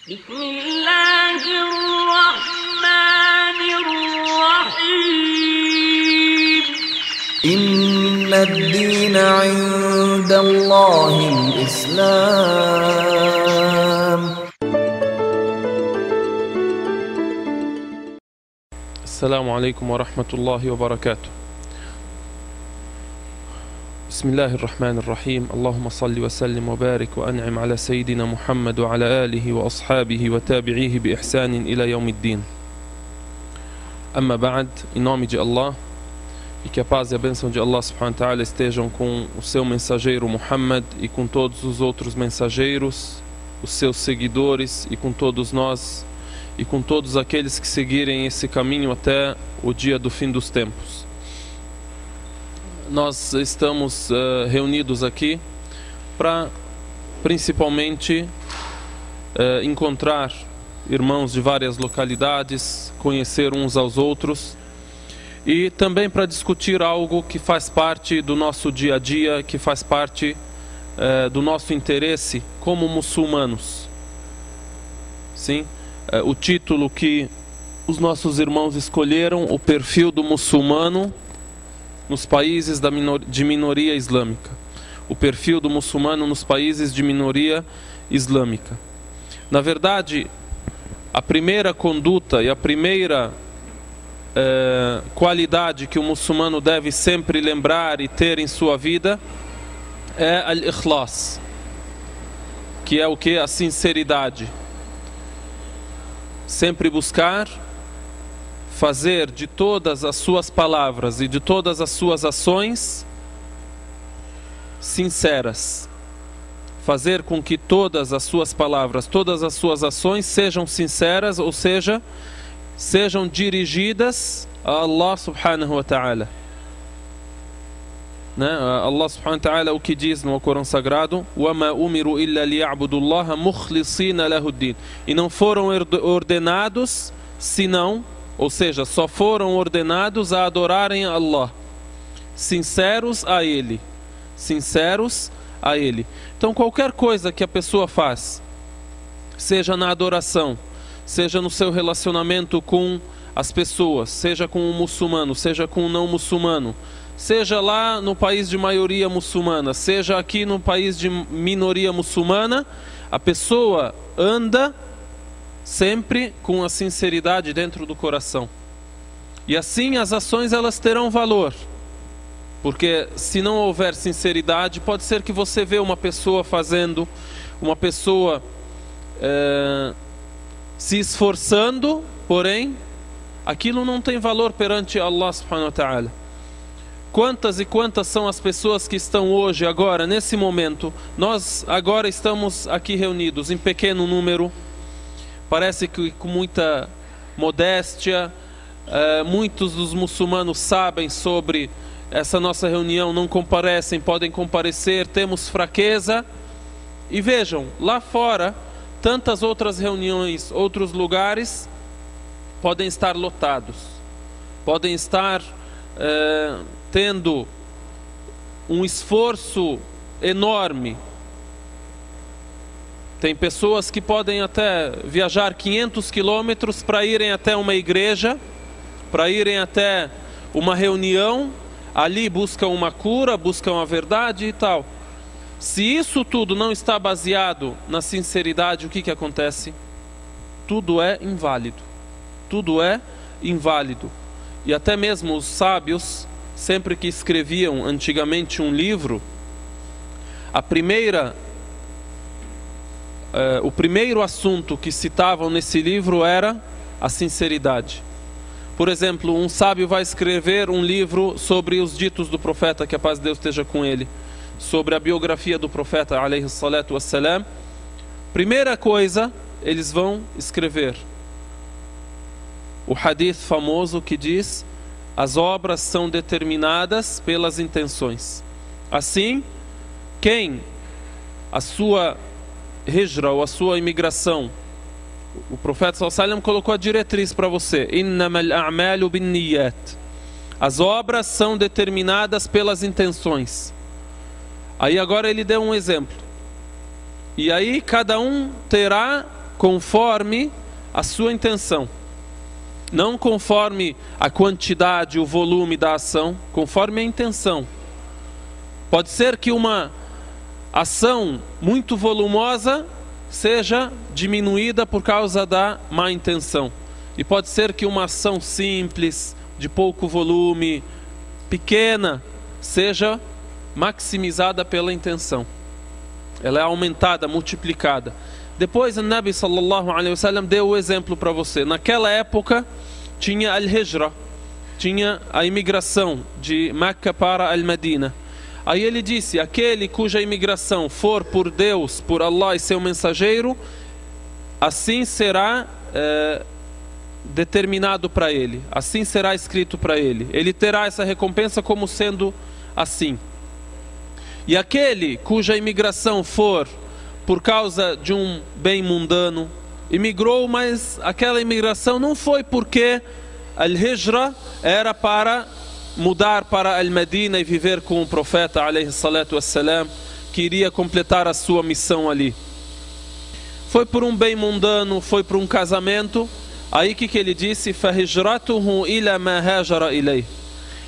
بسم الله الرحمن الرحيم إن الدين عند الله الإسلام. السلام عليكم ورحمة الله وبركاته. بسم الله الرحمن الرحيم. اللهم صل وسلم وبارك وأنعم على سيدنا محمد وعلى آله وأصحابه وتابعيه بإحسان إلى يوم الدين. Amma ba'd, em nome de Allah, e que a paz e a bênção de Allah subhanahu wa ta'ala estejam com o seu mensageiro Muhammad e com todos os outros mensageiros, os seus seguidores e com todos nós e com todos aqueles que seguirem esse caminho até o dia do fim dos tempos. Nós estamos reunidos aqui para principalmente encontrar irmãos de várias localidades, conhecer uns aos outros e também para discutir algo que faz parte do nosso dia a dia, que faz parte do nosso interesse como muçulmanos. Sim, o título que os nossos irmãos escolheram, o perfil do muçulmano nos países de minoria islâmica. O perfil do muçulmano nos países de minoria islâmica. Na verdade, a primeira conduta e a primeira qualidade que o muçulmano deve sempre lembrar e ter em sua vida é al-ikhlas, que é o que? A sinceridade. Sempre buscar fazer de todas as suas palavras e de todas as suas ações sinceras. Fazer com que todas as suas palavras, todas as suas ações sejam sinceras, ou seja, sejam dirigidas a Allah subhanahu wa ta'ala. Allah subhanahu wa ta'ala o que diz no Corão Sagrado: وَمَا أُمِرُوا إِلَّا لِيَعْبُدُوا اللَّهَ مُخْلِصِينَ لَهُ الدِّينَ. E não foram ordenados senão, ou seja, só foram ordenados a adorarem a Allah, sinceros a Ele, sinceros a Ele. Então qualquer coisa que a pessoa faz, seja na adoração, seja no seu relacionamento com as pessoas, seja com o muçulmano, seja com o não muçulmano, seja lá no país de maioria muçulmana, seja aqui no país de minoria muçulmana, a pessoa anda sempre com a sinceridade dentro do coração. E assim as ações elas terão valor. Porque se não houver sinceridade, pode ser que você vê uma pessoa fazendo, uma pessoa se esforçando, porém aquilo não tem valor perante Allah subhanahu wa ta'ala. Quantas e quantas são as pessoas que estão hoje, agora, nesse momento, nós agora estamos aqui reunidos em pequeno número, parece que com muita modéstia, muitos dos muçulmanos sabem sobre essa nossa reunião, não comparecem, podem comparecer, temos fraqueza. E vejam, lá fora, tantas outras reuniões, outros lugares, podem estar lotados, podem estar tendo um esforço enorme. Tem pessoas que podem até viajar 500 quilômetros para irem até uma igreja, para irem até uma reunião, ali buscam uma cura, buscam a verdade e tal. Se isso tudo não está baseado na sinceridade, o que acontece? Tudo é inválido. Tudo é inválido. E até mesmo os sábios, sempre que escreviam antigamente um livro, o primeiro assunto que citavam nesse livro era a sinceridade. Por exemplo, um sábio vai escrever um livro sobre os ditos do profeta, que a paz de Deus esteja com ele, sobre a biografia do profeta alayhi salatu wassalam. Primeira coisa, eles vão escrever o hadith famoso que diz: as obras são determinadas pelas intenções. Assim, quem a sua hijra ou a sua imigração, o profeta sallallahu alaihi wasallam colocou a diretriz para você: innamal a'malu binniyat. As obras são determinadas pelas intenções. Aí agora ele deu um exemplo. E aí cada um terá conforme a sua intenção. Não conforme a quantidade, o volume da ação, conforme a intenção. Pode ser que uma ação muito volumosa seja diminuída por causa da má intenção. E pode ser que uma ação simples, de pouco volume, pequena, seja maximizada pela intenção. Ela é aumentada, multiplicada. Depois o Nabi sallallahu alaihi wasallam deu o exemplo para você. Naquela época tinha al-Hijra, tinha a imigração de Meca para al-Medina. Aí ele disse, aquele cuja imigração for por Deus, por Allah e seu mensageiro, assim será determinado para ele, assim será escrito para ele. Ele terá essa recompensa como sendo assim. E aquele cuja imigração for por causa de um bem mundano, imigrou, mas aquela imigração não foi porque al-Hijra era para mudar para al-Medina e viver com o profeta alayhi salatu wassalam, que iria completar a sua missão ali. Foi por um bem mundano, foi por um casamento. Aí que ele disse, فَهِجْرَتُهُ إِلَى مَا هَاجَرَ إِلَيْهِ.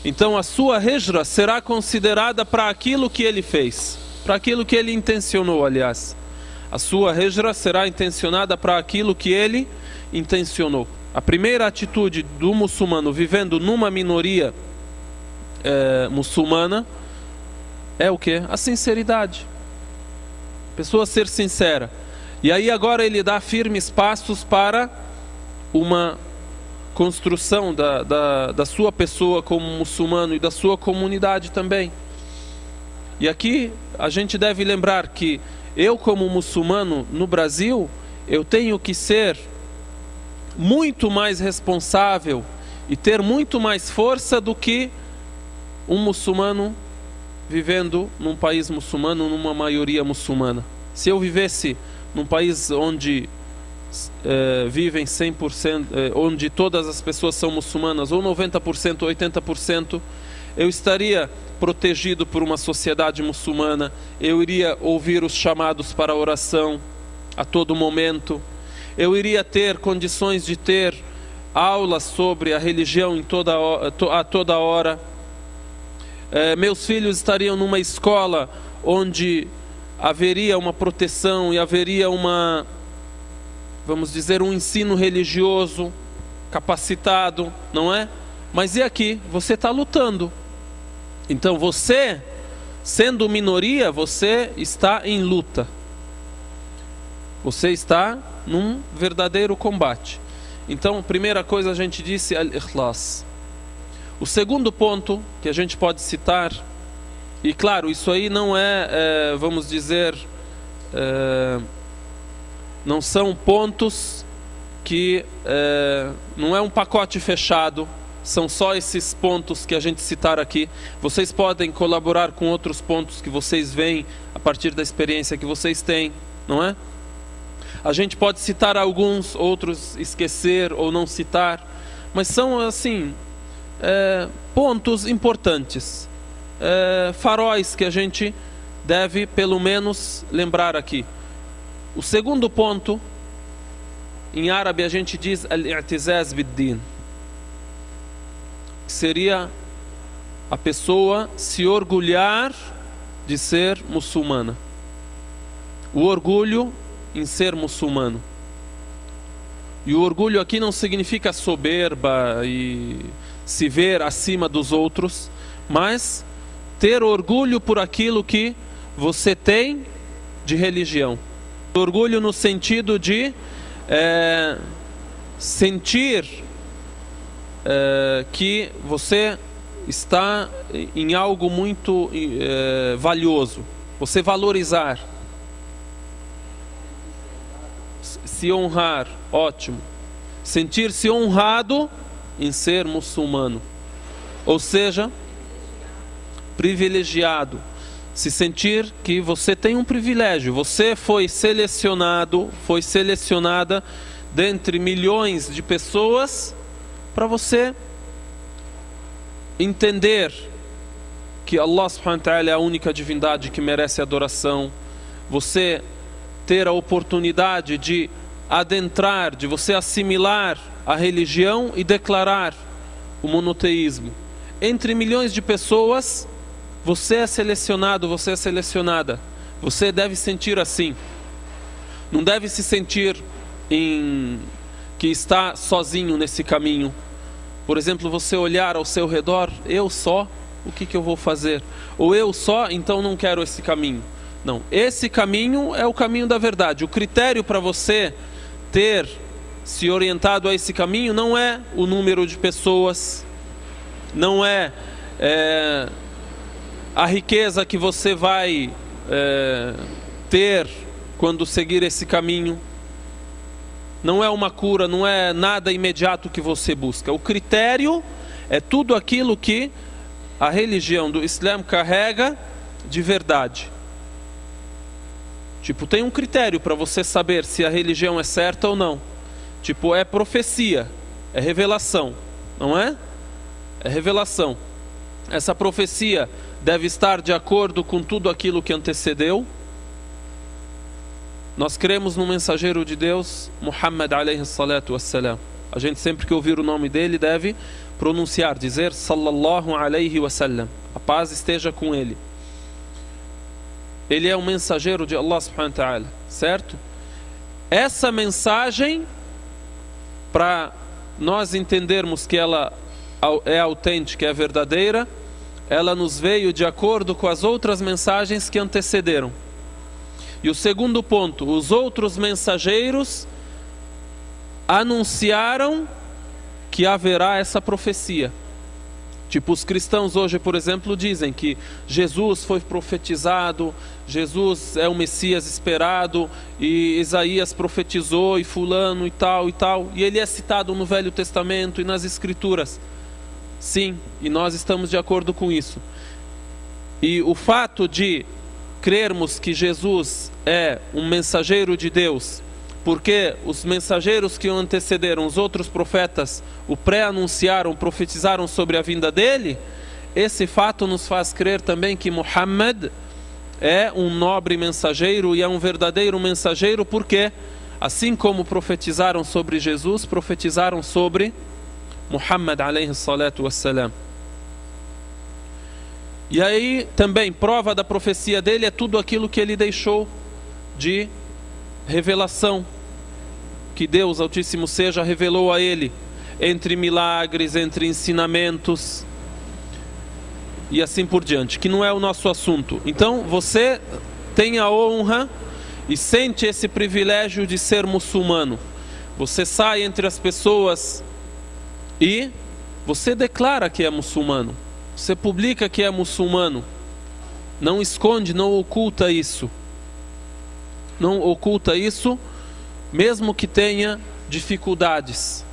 Então a sua hijra será considerada para aquilo que ele fez, para aquilo que ele intencionou, aliás. A sua hijra será intencionada para aquilo que ele intencionou. A primeira atitude do muçulmano vivendo numa minoria muçulmana é o quê? A sinceridade. A pessoa ser sincera. E aí agora ele dá firmes passos para uma construção da sua pessoa como muçulmano e da sua comunidade também. E aqui a gente deve lembrar que eu, como muçulmano no Brasil, eu tenho que ser muito mais responsável e ter muito mais força do que um muçulmano vivendo num país muçulmano, numa maioria muçulmana. Se eu vivesse num país onde vivem 100%, onde todas as pessoas são muçulmanas, ou 90%, ou 80%, eu estaria protegido por uma sociedade muçulmana, eu iria ouvir os chamados para a oração a todo momento, eu iria ter condições de ter aulas sobre a religião a toda hora, meus filhos estariam numa escola onde haveria uma proteção e haveria uma, vamos dizer, um ensino religioso capacitado, não é? Mas e aqui? Você está lutando. Então você, sendo minoria, você está em luta. Você está num verdadeiro combate. Então, a primeira coisa a gente disse, al-Ikhlas. O segundo ponto que a gente pode citar, e claro, isso aí não vamos dizer, não são pontos que, não é um pacote fechado, são só esses pontos que a gente citar aqui. Vocês podem colaborar com outros pontos que vocês veem a partir da experiência que vocês têm, não é? A gente pode citar alguns, outros esquecer ou não citar, mas são assim, pontos importantes, faróis que a gente deve pelo menos lembrar aqui. O segundo ponto, em árabe a gente diz al-i'tizaz bid-din, que seria a pessoa se orgulhar de ser muçulmana. O orgulho em ser muçulmano. E o orgulho aqui não significa soberba e se ver acima dos outros, mas ter orgulho por aquilo que você tem de religião. Orgulho no sentido de sentir que você está em algo muito valioso. Você valorizar. Se honrar, ótimo. Sentir-se honrado em ser muçulmano. Ou seja, privilegiado. Se sentir que você tem um privilégio. Você foi selecionado, foi selecionada dentre milhões de pessoas para você entender que Allah subhanahu wa ta'ala é a única divindade que merece adoração. Você ter a oportunidade de adentrar, de você assimilar a religião e declarar o monoteísmo. Entre milhões de pessoas, você é selecionado, você é selecionada. Você deve sentir assim. Não deve se sentir que está sozinho nesse caminho. Por exemplo, você olhar ao seu redor, eu só, o que eu vou fazer? Ou eu só, então não quero esse caminho. Não, esse caminho é o caminho da verdade. O critério para você ter se orientado a esse caminho não é o número de pessoas, não é a riqueza que você vai ter quando seguir esse caminho. Não é uma cura, não é nada imediato que você busca. O critério é tudo aquilo que a religião do Islã carrega de verdade. Tipo, tem um critério para você saber se a religião é certa ou não. Tipo, é profecia, é revelação, não é? É revelação. Essa profecia deve estar de acordo com tudo aquilo que antecedeu. Nós cremos no mensageiro de Deus, Muhammad alayhi salatu wassalam. A gente sempre que ouvir o nome dele deve pronunciar, dizer sallallahu alayhi wasallam. A paz esteja com ele. Ele é um mensageiro de Allah subhanahu wa ta'ala, certo? Essa mensagem, para nós entendermos que ela é autêntica, é verdadeira, ela nos veio de acordo com as outras mensagens que antecederam. E o segundo ponto, os outros mensageiros anunciaram que haverá essa profecia. Tipo, os cristãos hoje, por exemplo, dizem que Jesus foi profetizado, Jesus é o Messias esperado, e Isaías profetizou, e fulano, e tal, e ele é citado no Velho Testamento e nas Escrituras. Sim, e nós estamos de acordo com isso. E o fato de crermos que Jesus é um mensageiro de Deus, porque os mensageiros que o antecederam, os outros profetas, o pré-anunciaram, profetizaram sobre a vinda dele, esse fato nos faz crer também que Muhammad é um nobre mensageiro e é um verdadeiro mensageiro, porque assim como profetizaram sobre Jesus, profetizaram sobre Muhammad alayhi salatu wassalam. E aí também, prova da profecia dele é tudo aquilo que ele deixou de revelação, que Deus Altíssimo seja revelou a ele, entre milagres, entre ensinamentos e assim por diante, que não é o nosso assunto. Então você tem a honra e sente esse privilégio de ser muçulmano. Você sai entre as pessoas e você declara que é muçulmano, você publica que é muçulmano, não esconde, não oculta isso. Não oculta isso, mesmo que tenha dificuldades.